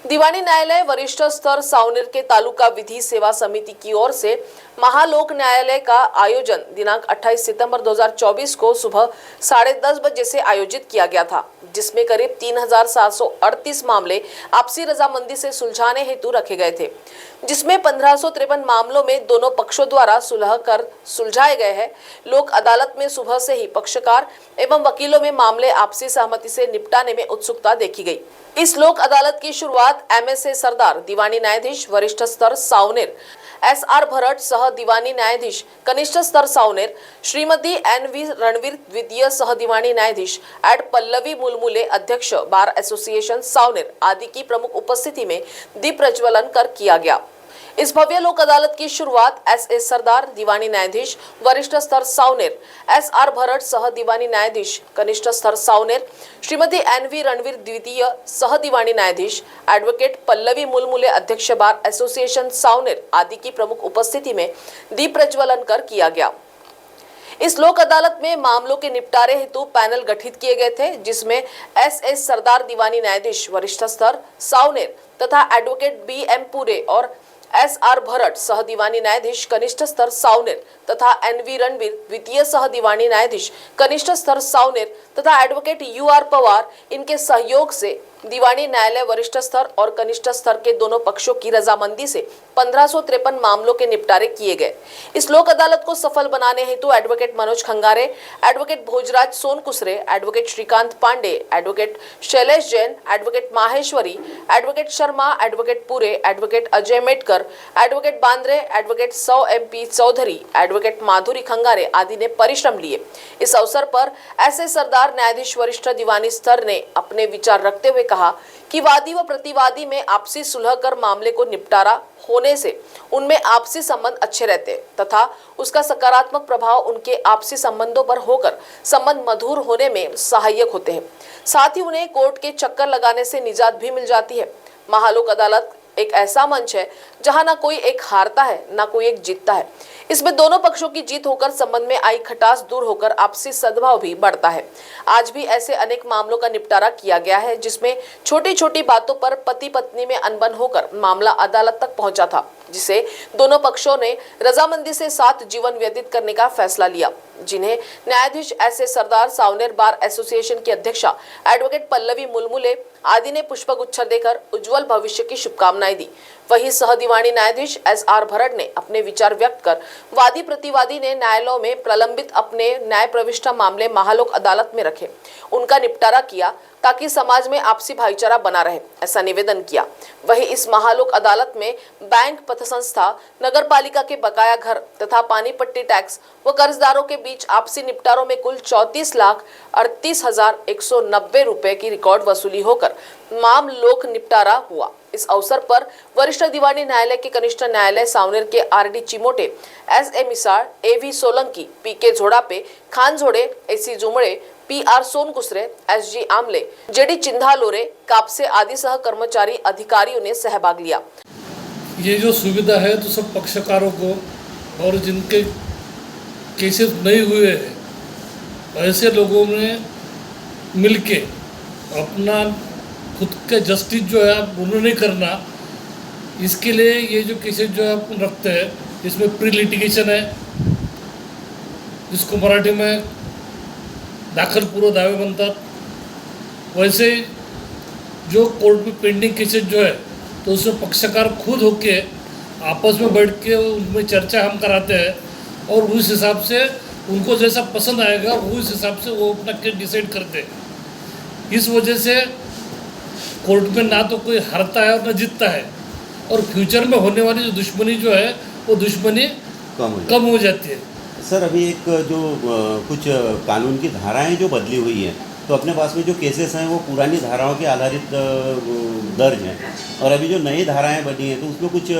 दीवानी न्यायालय वरिष्ठ स्तर सावनेर के तालुका विधि सेवा समिति की ओर से महालोक न्यायालय का आयोजन दिनांक 28 सितंबर 2024 को सुबह 10:30 बजे से आयोजित किया गया था, जिसमें करीब 3738 मामले आपसी रजामंदी से सुलझाने हेतु रखे गए थे, जिसमें 1553 मामलों में दोनों पक्षों द्वारा सुलह कर सुलझाए गए हैं। लोक अदालत में सुबह से ही पक्षकार एवं वकीलों में मामले आपसी सहमति से निपटाने में उत्सुकता देखी गई। इस लोक अदालत की शुरुआत एमएसए सरदार दीवानी न्यायाधीश वरिष्ठ स्तर सावनेर एसआर भरत सह दीवानी न्यायाधीश कनिष्ठ स्तर सावनेर, श्रीमती एनवी रणवीर द्वितीय सह दीवानी न्यायाधीश एड पल्लवी मुलमुले अध्यक्ष बार एसोसिएशन सावनेर आदि की प्रमुख उपस्थिति में दीप प्रज्वलन कर किया गया। इस भव्य लोक अदालत की शुरुआत एसए सरदार दीवानी न्यायाधीश वरिष्ठ स्तर सावनेर एसआर भरत सह दीवानी न्यायाधीश कनिष्ठ स्तर सावनेर, श्रीमती एनवी रणवीर द्वितीय सह दीवानी न्यायाधीश एडवोकेट पल्लवी मुलमुले अध्यक्ष बार एसोसिएशन सावनेर आदि की प्रमुख उपस्थिति में दीप प्रज्वलन कर किया गया। इस लोक अदालत में मामलों के निपटारे हेतु पैनल गठित किए गए थे, जिसमें एसएस सरदार दीवानी न्यायाधीश वरिष्ठ स्तर सावनेर तथा एडवोकेट बीएम पुरे और एसआर भरत सह दीवानी न्यायाधीश कनिष्ठ स्तर सावनेर तथा एनवी रणवीर द्वितीय सह दीवानी न्यायाधीश कनिष्ठ स्तर सावनेर तथा एडवोकेट यूआर पवार इनके सहयोग से दीवानी न्यायालय वरिष्ठ स्तर और कनिष्ठ स्तर के दोनों पक्षों की रजामंदी से 1553 मामलों के निपटारे किए गए। इस लोक अदालत को सफल बनाने हेतु advocate Manoj Khangare, advocate Bhojraj Sonkusare, advocate Shrikant Pande, advocate Shailesh Jain, advocate Maheshwari, advocate Sharma, advocate Pure, advocate Ajay Metkar, advocate Bandre, advocate Sau MP Chaudhari, advocate Madhuri Khangare आदि ने परिश्रम लिए। इस अवसर पर एसए सरदार न्यायाधीश वरिष्ठ दीवानी स्तर ने अपने विचार रखते हुए कहा कि वादी व प्रतिवादी में आपसी सुलह कर मामले को निपटारा होने से उनमें आपसी संबंध अच्छे रहते तथा उसका सकारात्मक प्रभाव उनके आपसी संबंधों पर होकर संबंध मधुर होने में सहायक होते हैं। साथ ही उन्हें कोर्ट के चक्कर लगाने से निजात भी मिल जाती है। महालोक अदालत एक ऐसा मंच है जहां ना कोई एक हारता है ना कोई एक जीतता है। इसमें दोनों पक्षों की जीत होकर संबंध में आई खटास दूर होकर आपसी सद्भाव भी बढ़ता है। आज भी ऐसे अनेक मामलों का निपटारा किया गया है, जिसमें छोटी छोटी बातों पर पति पत्नी में अनबन होकर मामला अदालत तक पहुंचा था, जिसे दोनों पक्षों ने रजामंदी से साथ जीवन व्यतीत करने का फैसला लिया, जिन्हें न्यायाधीश एसए सरदार सावनेर बार एसोसिएशन की अध्यक्षा एडवोकेट पल्लवी मुलमुले आदि ने पुष्पगुच्छ देकर उज्जवल भविष्य की शुभकामनाएं दी। वहीं सह दीवानी न्यायाधीश एसआर भरत ने अपने विचार व्यक्त कर वादी प्रतिवादी ने न्यायालयों में प्रलंबित अपने न्याय प्रविष्टा मामले महालोक अदालत में रखे, उनका निपटारा किया ताकि समाज में आपसी भाईचारा बना रहे, ऐसा निवेदन किया। वहीं इस महालोक अदालत में बैंक, पथ संस्था, नगर पालिका के बकाया घर तथा पानी पट्टी टैक्स व कर्जदारों के बीच आपसी निपटारों में कुल 34,38,190 रुपए की रिकॉर्ड वसूली होकर मामलोक निपटारा हुआ। इस अवसर पर वरिष्ठ दीवानी न्यायालय के कनिष्ठ न्यायालय सावनेर के RD Chimote, SA Misal, AV Solanki, PK Zodape, Khan Zode, AC Jumde, PR Sonkusare, SG Amle, JD Chindhalore, Kapse आदि सह कर्मचारी अधिकारियों ने सहभाग लिया। ये जो सुविधा है तो सब पक्षकारों को और जिनके केसेस नहीं हुए हैं ऐसे लोगों ने मिलके अपना खुद का जस्टिस जो है उन्होंने करना, इसके लिए ये जो केसेस जो है अपन रखते हैं इसमें प्री लिटिगेशन है, जिसको मराठी में दाखल पूर्व दावे बनतात। वैसे जो कोर्ट में पेंडिंग केसेस जो है तो उसमें पक्षकार खुद होके आपस में बैठ के उनमें चर्चा हम कराते हैं और उस हिसाब से उनको जैसा पसंद आएगा उस हिसाब से वो अपना केस डिसाइड करते हैं। इस वजह से कोर्ट में ना तो कोई हारता है और ना जीतता है, और फ्यूचर में होने वाली जो दुश्मनी जो है वो दुश्मनी कम हो जाती है। सर, अभी एक जो कुछ कानून की धाराएं जो बदली हुई हैं, तो अपने पास में जो केसेस हैं वो पुरानी धाराओं के आधारित दर्ज हैं, और अभी जो नई धाराएं बनी हैं तो उसमें कुछ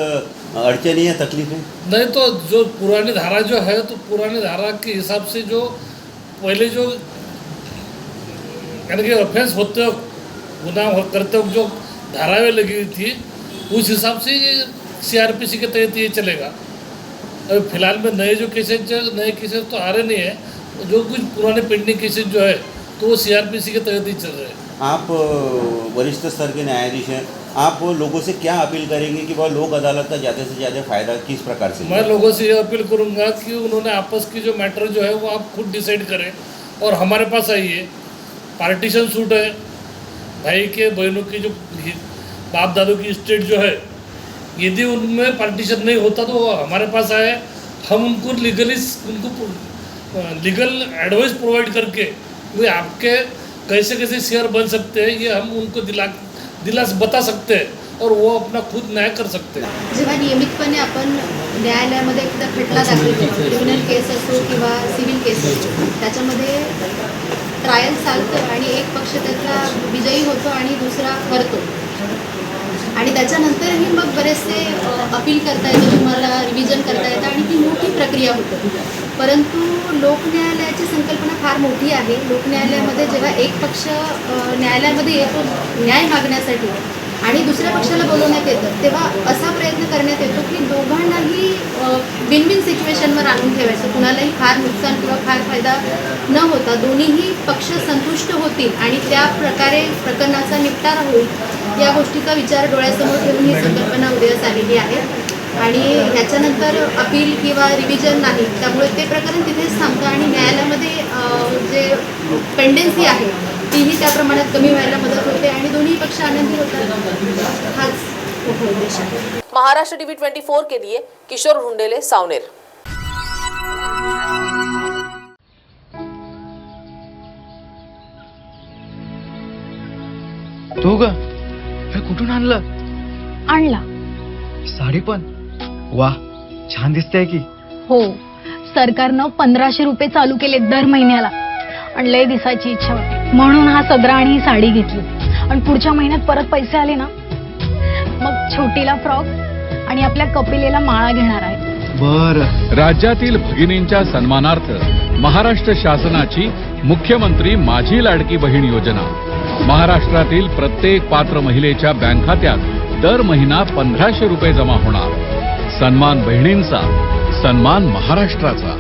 अड़चनें या तकलीफें नहीं। तो जो पुरानी धारा जो है तो पुरानी धारा के हिसाब से जो पहले जो यानी कि ऑफेंस होते वक्त, गुनाह करते वक्त जो धाराएं लगी थी उस हिसाब से ये सीआरपीसी के तहत ये चलेगा। अभी फिलहाल में नए केसेस तो आ रहे नहीं हैं, जो कुछ पुराने पेंडिंग केसेस जो है तो वो सीआरपीसी के तहत ही चल रहे हैं। आप वरिष्ठ स्तर के न्यायाधीश हैं, आप लोगों से क्या अपील करेंगे कि वह लोक अदालत का ज़्यादा से ज़्यादा फ़ायदा किस प्रकार से लें? मैं लोगों से ये अपील करूंगा कि उन्होंने आपस की जो मैटर जो है वो आप खुद डिसाइड करें और हमारे पास आइए। पार्टीशन सूट है, भाई के बहनों की जो बाप दादों की स्टेट जो है, यदि उनमें पार्टीशन नहीं होता तो वो हमारे पास आए, हम उनको लीगल एडवाइस प्रोवाइड करके वे आपके कैसे कैसे शेयर बन सकते हैं ये हम उनको दिलास बता सकते हैं और वो अपना खुद न्याय कर सकते हैं। जेव्हा नियमितपणे आपण न्यायालयामध्ये एखादा खटला दाखल करतो, क्रिमिनल केस असो किंवा सिव्हिल केस असो, त्याच्यामध्ये ट्रायल चालतं आणि एक पक्ष त्यातला विजयी होतो आणि दुसरा हरतो आणि त्याच्यानंतरही मग बरेचसे अपील करता येतं, तुम्हाला रिव्हिजन करता येतं आणि ती मोठी प्रक्रिया होते. परंतु लोकन्यायालयाची संकल्पना फार मोठी आहे. लोकन्यायालयामध्ये जेव्हा एक पक्ष न्यायालयामध्ये येतो न्याय मागण्यासाठी आणि दुसऱ्या पक्षाला बोलवण्यात येतं, तेव्हा असा प्रयत्न करण्यात येतो की दोघांनाही विन विन सिच्युएशनवर आणून ठेवायचं, कुणालाही फार नुकसान किंवा फार फायदा न होता दोन्हीही पक्ष संतुष्ट होतील आणि त्या प्रकारे प्रकरणाचा निपटारा होईल, या गोष्टीचा विचार डोळ्यासमोर ठेवून ही संकल्पना उदयास आलेली आहे. आणि ह्याच्यानंतर अपील किंवा रिव्हिजन नाही, त्यामुळे ते प्रकरण तिथेच थांबतं आणि न्यायालयामध्ये जे पेंडन्सी आहे तीही त्या प्रमाणात कमी व्हायला मदत होते आणि दोन्ही पक्ष आनंदी होतात. हाच मोठा उद्देश आहे. महाराष्ट्र टीवी 24 के लिए किशोर हुंडेले, सावनेर. तो ग हे कुठून आणलं? आणला. साडी पण वाह, छान दिसतेय की. हो, सरकारनं 1500 रुपये चालू केले दर महिन्याला आणि लय दिसायची इच्छा होती म्हणून हा सदरा आणि ही साडी घेतली. आणि पुढच्या महिन्यात परत पैसे आले ना मग छोटीला फ्रॉक आणि आपल्या कपिलेला माळा घेणार आहे. बर. राज्यातील भगिनींच्या सन्मानार्थ महाराष्ट्र शासनाची मुख्यमंत्री माझी लाडकी बहीण योजना महाराष्ट्रातील प्रत्येक पात्र महिलेच्या बँक खात्यात दर महिना 1500 रुपये जमा होणार. सन्मान बहिणींचा, सन्मान महाराष्ट्राचा.